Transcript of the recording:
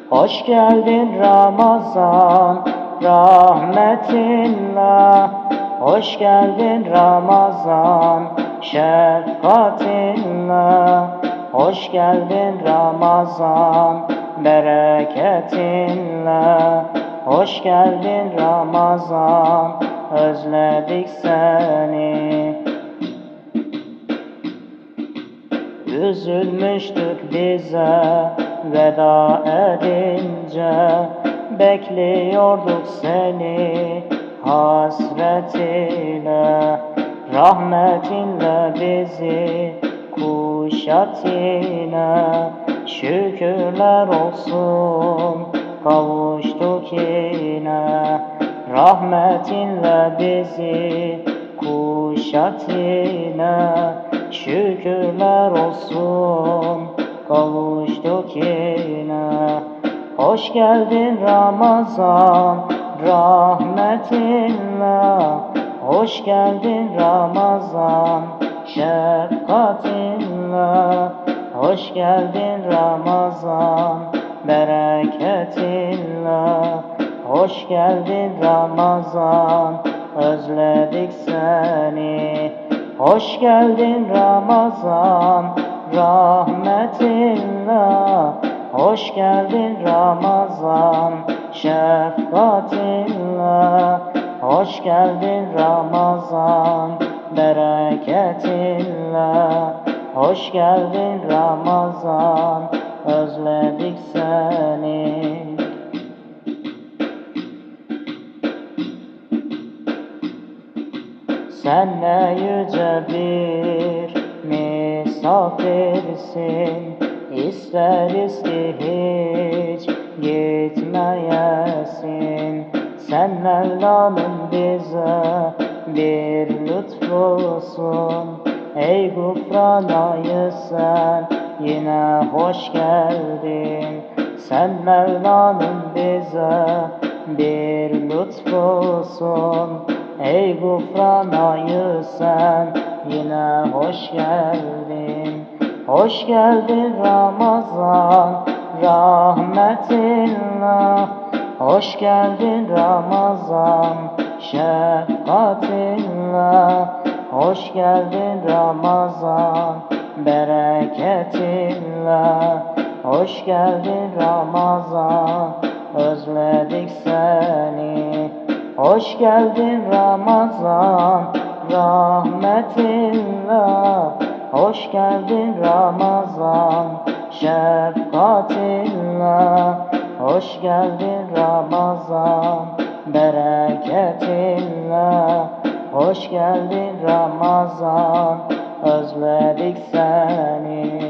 Hoş geldin Ramazan, rahmetinle. Hoş geldin Ramazan, şefkatinle. Hoş geldin Ramazan, bereketinle. Hoş geldin Ramazan, özledik seni. Üzülmüştük bize veda edince, bekliyorduk seni hasret ile. Rahmetinle bizi kuşat yine, şükürler olsun kavuştuk yine. Rahmetinle bizi kuşat yine, şükürler olsun kavuştuk yine. Hoş geldin Ramazan, rahmetinle. Hoş geldin Ramazan, şefkatinle. Hoş geldin Ramazan, bereketinle. Hoş geldin Ramazan, özledik seni. Hoş geldin Ramazan, rahmetinle. Hoş geldin Ramazan, şefkatinle. Hoş geldin Ramazan, bereketinle. Hoş geldin Ramazan, özledik seni. Sen ne yüce bir misafirsin, İsteriz ki hiç gitmeyesin. Sen Mevla'nın bize bir lütfusun, ey gufranayı sen yine hoş geldin. Sen Mevla'nın bize bir lütfusun, ey gufranayı sen yine hoş geldin. Hoş geldin Ramazan, rahmetinle. Hoş geldin Ramazan, şefkatinle. Hoş geldin Ramazan, bereketinle. Hoş geldin Ramazan, özledik seni. Hoş geldin Ramazan, rahmetinle. Hoş geldin Ramazan, şefkatinle. Hoş geldin Ramazan, bereketinle. Hoş geldin Ramazan, özledik seni.